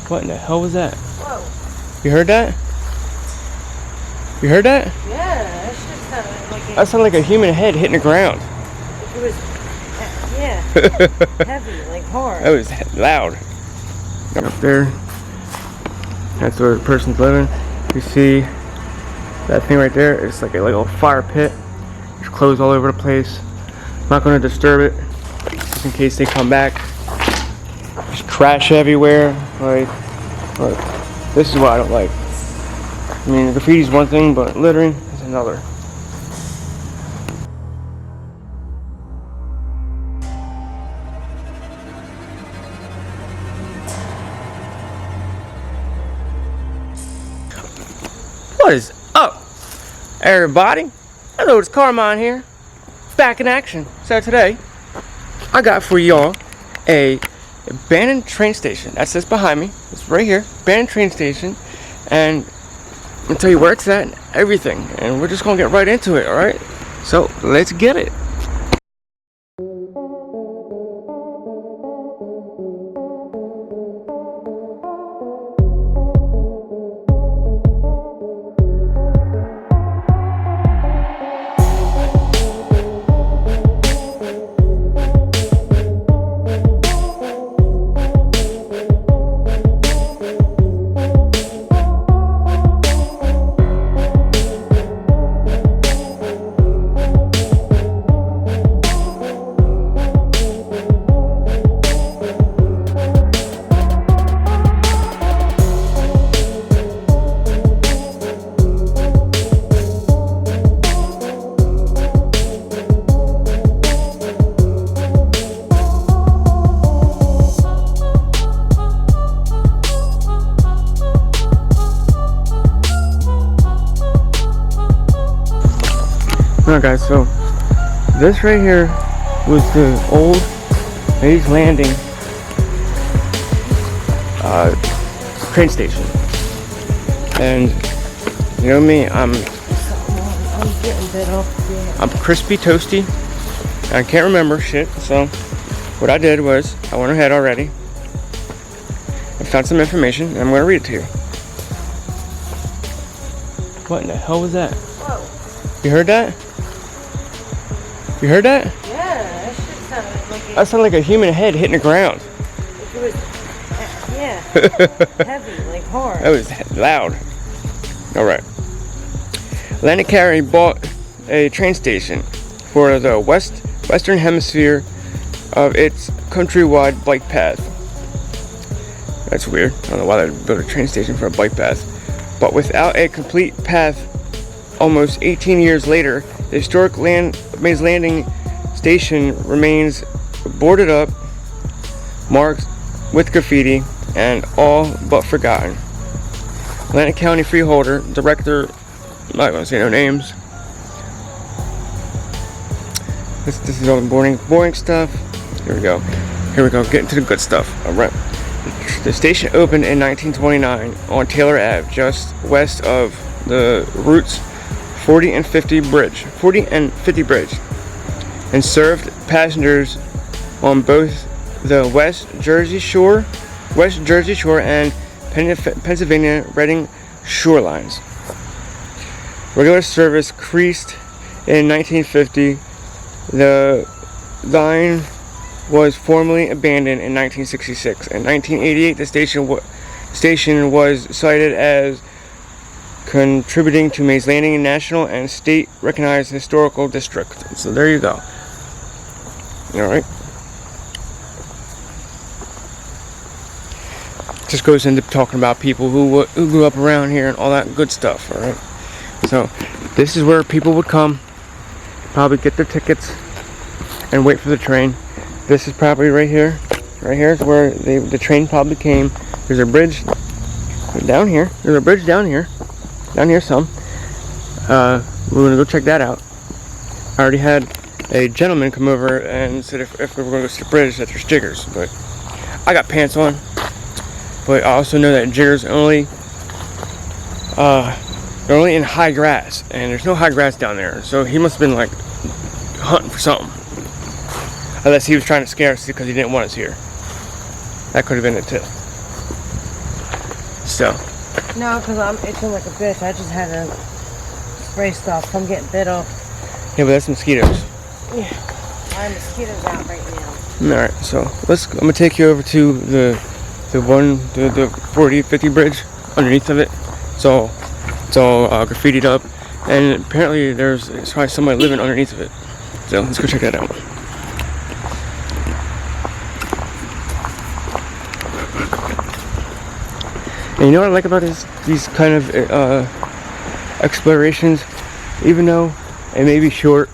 What in the hell was that? Whoa. You heard that? You heard that? Yeah, that shit sounded like That sounded like a human head hitting the ground. it was, yeah, heavy, like hard. That was loud. Up there, that's where the person's living. You see that thing right there? It's like a little fire pit. There's clothes all over the place. I'm not going to disturb it, just in case they come back. There's trash everywhere. Like, this is what I don't like. I mean, graffiti's one thing, but littering is another. What is up, everybody? Hello, it's Carmine here, back in action. So today, I got for y'all a abandoned train station. That's just behind me. It's right here, abandoned train station, and I'm gonna tell you where it's at and everything. And we're just gonna get right into it, all right? So let's get it. Alright guys, so this right here was the old Mays Landing train station. And you know me, I'm getting bit off. Yeah. I'm crispy toasty. I can't remember shit, so what I did was I went ahead already. I found some information and I'm gonna read it to you. What in the hell was that? Whoa. You heard that? You heard that? Yeah, that shit sounded like That sounded like a human head hitting the ground. it was, yeah, heavy, like hard. That was loud. Alright. Atlantic County bought a train station for the western hemisphere of its countrywide bike path. That's weird. I don't know why they built a train station for a bike path. But without a complete path, almost 18 years later, the historic Mays Landing station remains boarded up, marked with graffiti, and all but forgotten. Atlantic County freeholder, director, I'm not going to say no names. This is all the boring stuff. Here we go. Get into the good stuff. All right. The station opened in 1929 on Taylor Ave, just west of the routes 40 and 50 bridge, and served passengers on both the West Jersey Shore and Pennsylvania Reading shorelines. Regular service ceased in 1950. The line was formally abandoned in 1966. In 1988, the station was cited as contributing to Mays Landing National and State Recognized Historical District. So there you go. Alright. Just goes into talking about people who grew up around here and all that good stuff. Alright. So this is where people would come, probably get their tickets and wait for the train. This is probably right here. Right here is where the train probably came. There's a bridge down here. There's a bridge down here. Down here some. We're gonna go check that out. I already had a gentleman come over and said if we were gonna go to the bridge that there's jiggers, but I got pants on. But I also know that jiggers they're only in high grass, and there's no high grass down there. So he must have been like hunting for something. Unless he was trying to scare us because he didn't want us here. That could have been it too. So, No, because I'm itching like a bitch. I just had to spray stuff. I'm getting bit up. yeah, but that's mosquitoes. Yeah. My mosquitoes out right now. Alright, so I'm gonna take you over to the 40-50 bridge. Underneath of it, it's all graffitied up, and apparently there's probably somebody living underneath of it. So let's go check that out. And you know what I like about these kind of explorations, even though it may be short,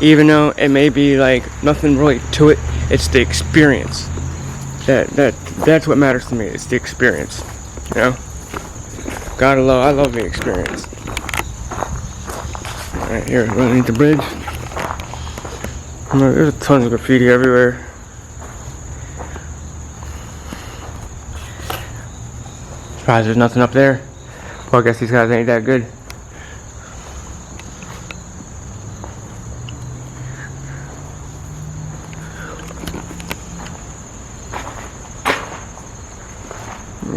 even though it may be like nothing really to it, it's the experience. That's what matters to me. It's the experience. You know? I love the experience. Alright, here, underneath the bridge. There's tons of graffiti everywhere. Surprised there's nothing up there. Well, I guess these guys ain't that good.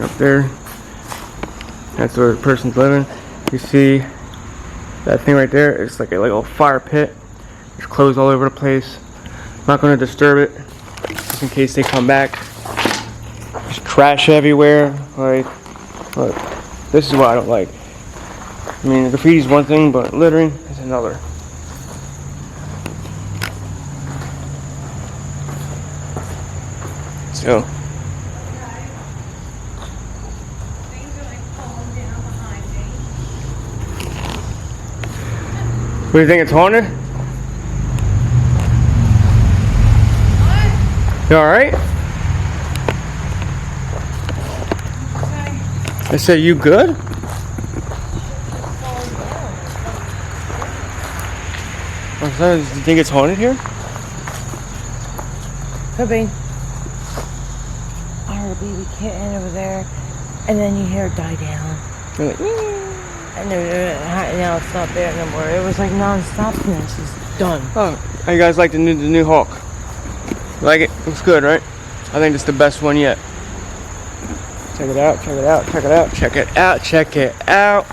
Up there, that's where the person's living. You see that thing right there? It's like a little fire pit. There's clothes all over the place. I'm not going to disturb it, just in case they come back. There's trash everywhere. Like, look, this is what I don't like. I mean, graffiti's one thing, but littering is another. So. What do you think, it's haunted? You alright? I said, you good? Do you think it's haunted here? Could be. I heard a baby kitten over there, and then you hear it die down. You're like, And now it's not there no more. It was like non-stop and it's just done. oh, how you guys like the new Hawk? Like it? Looks good, right? I think it's the best one yet. Check it out, check it out, check it out, check it out, check it out.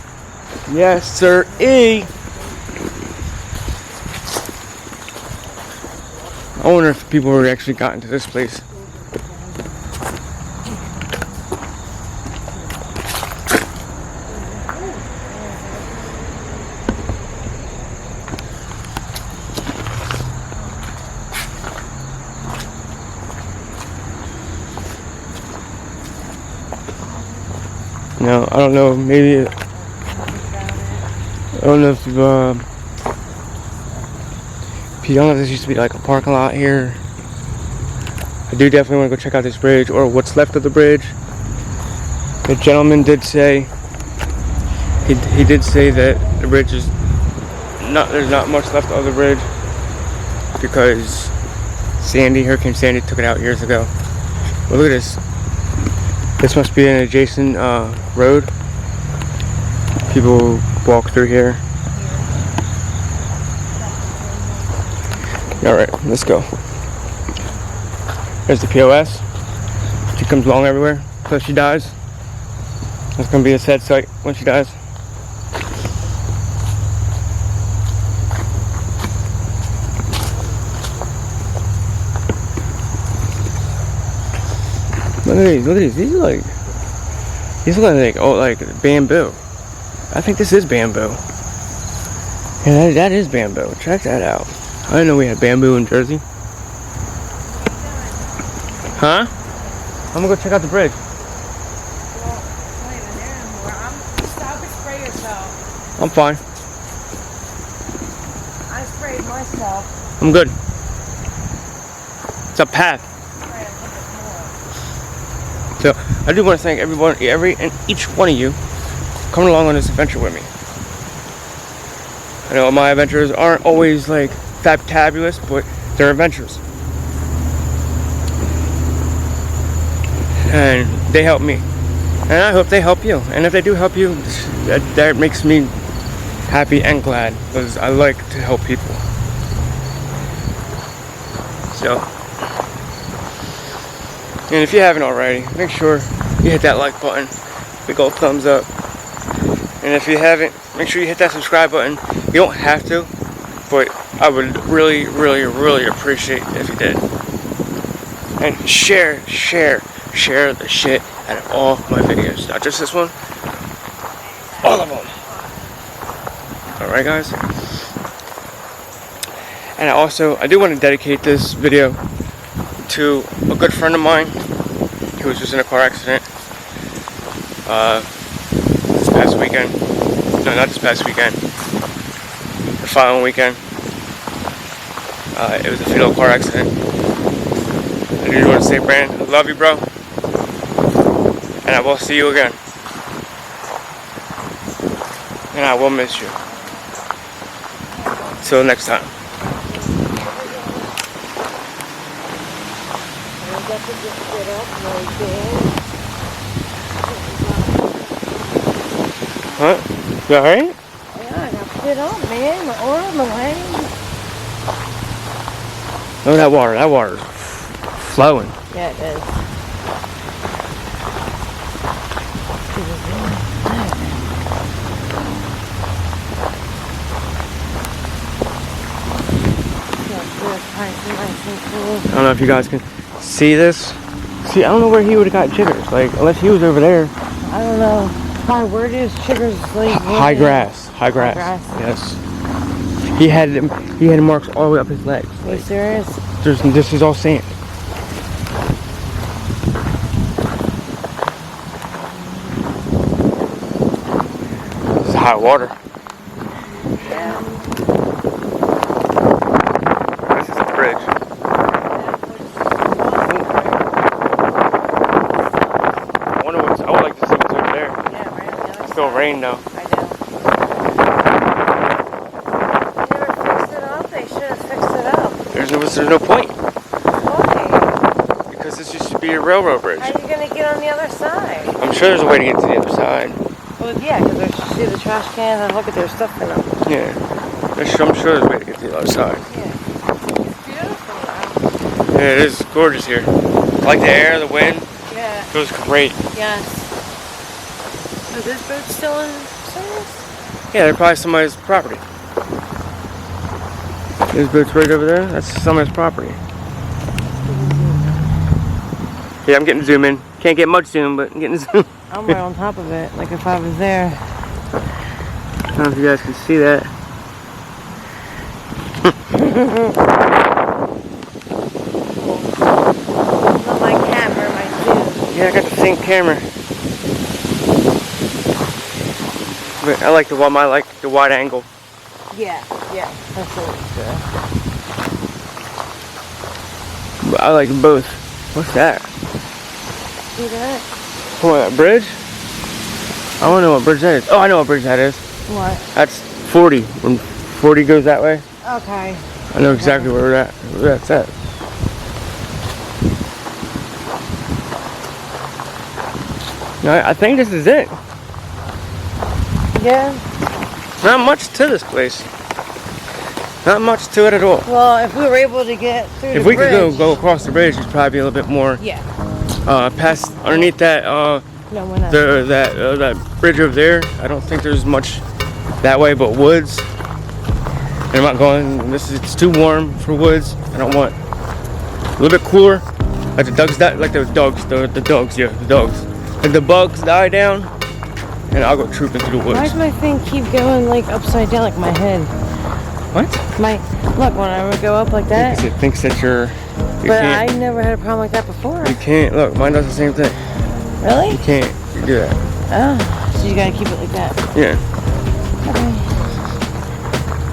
Yes, sir-e. I wonder if people were actually got into this place. No, I don't know, maybe, I don't know if this used to be like a parking lot here. I do definitely want to go check out this bridge, or what's left of the bridge. The gentleman did say, he did say that the bridge is there's not much left of the bridge, because Hurricane Sandy took it out years ago. But look at this. This must be an adjacent road. People walk through here. Alright, let's go. There's the POS. She comes along everywhere until she dies. That's going to be a sad sight when she dies. Look at these. These look like bamboo. I think this is bamboo. Yeah, that is bamboo. Check that out. I didn't know we had bamboo in Jersey. Huh? I'm gonna go check out the bridge. Well, it's not even there anymore. Stop and spray yourself. I'm fine. I sprayed myself. I'm good. It's a path. So I do want to thank every and each one of you coming along on this adventure with me. I know my adventures aren't always like fabulous, but they're adventures, and they help me, and I hope they help you. And if they do help you, that makes me happy and glad, because I like to help people. So. And if you haven't already, make sure you hit that like button. Big old thumbs up. And if you haven't, make sure you hit that subscribe button. You don't have to, but I would really, really, really appreciate if you did. And share the shit out of all my videos. Not just this one, all of them. Alright guys? And I do want to dedicate this video to a good friend of mine who was just in a car accident this past weekend. No, not this past weekend. The following weekend. It was a fatal car accident. I just want to say, Brandon, I love you, bro. And I will see you again. And I will miss you. Till next time. What? You alright? Yeah, I got spit up, man. My arm, my leg. Look at that water. That water's flowing. Yeah, it is. I don't know if you guys can see this. See, I don't know where he would have got chiggers. Like, unless he was over there. I don't know. Probably where it is, chiggers like High grass. High grass. Yes. He had marks all the way up his legs. Are you serious? This is all sand. This is high water. Yeah. This is a bridge. I would like to see what's over there. Yeah, right on the other It's still side. rain though. I know. They never fixed it up. They should have fixed it up. There's no point. Why? Because this used to be a railroad bridge. How are you going to get on the other side? I'm sure there's a way to get to the other side. Well, yeah, because see the trash cans and look at their stuff in them. Yeah. I'm sure there's a way to get to the other side. Yeah. It's beautiful now. Yeah, it is gorgeous here. I like the air, the wind. Yeah. It feels great. Yes. Is this boat still in service? Yeah, they're probably somebody's property. This boat's right over there. That's somebody's property. Yeah, I'm getting zoom in. Can't get much zoom, but I'm getting zoom. I'm right on top of it, like if I was there. I don't know if you guys can see that. Not my camera, my zoom. Yeah, I got the same camera. But I like the wide angle. Yeah, that's what it's good. But I like both. What's that? See that? What, that bridge? I don't know what bridge that is. Oh, I know what bridge that is. What? That's 40. When 40 goes that way. Okay. I know exactly where that's at. No, I think this is it. Yeah. Not much to this place. Not much to it at all. Well, if we were able to get through If the we bridge. could go across the bridge, it'd probably be a little bit more. Yeah. Past underneath that No, we're not. that bridge over there. I don't think there's much that way, but woods. And I'm not going. It's too warm for woods. I don't want a little bit cooler. Like the dogs die, like the dogs. Like the bugs die down, and I'll go trooping through the woods. Why does my thing keep going like upside down, like my head? What? Look, when I would go up like that. Because it thinks that you But I can't. never had a problem like that before. You can't. Look, mine does the same thing. Really? You can't do that. Oh, so you gotta keep it like that. Yeah. Okay.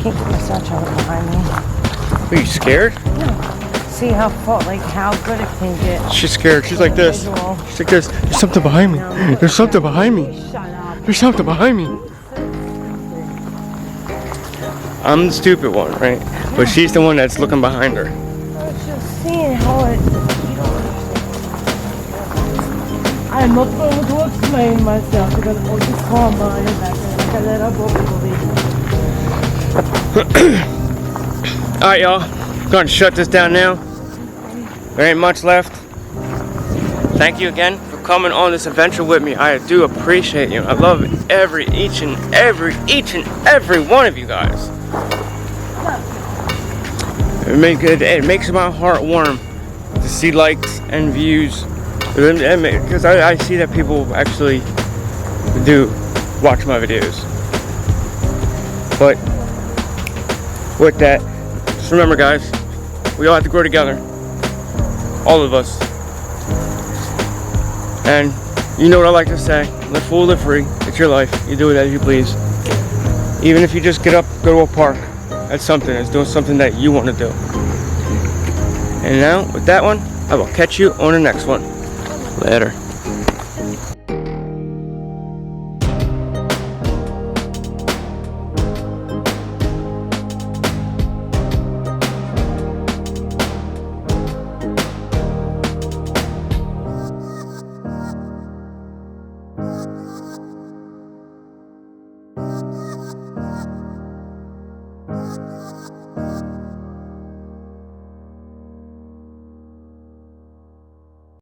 Can't keep my cell tower behind me. Are you scared? No. See how good it can get. She's scared. She's like this. Visual. She's like this. There's something behind me. There's something behind me. Shut up. There's something behind me. I'm the stupid one, right? But she's the one that's looking behind her. I was just seeing how it. I'm not going to explain myself because otiscarmine is like a little bubbly. Alright, y'all. Gonna shut this down now. There ain't much left. Thank you again for coming on this adventure with me. I do appreciate you. I love each and every one of you guys. It makes my heart warm to see likes and views, because I see that people actually do watch my videos. But with that, just remember, guys, we all have to grow together, all of us. And you know what I like to say: live full, live free. It's your life. You do it as you please. Even if you just get up, go to a park, that's something. It's doing something that you want to do. And now, with that one, I will catch you on the next one. Later.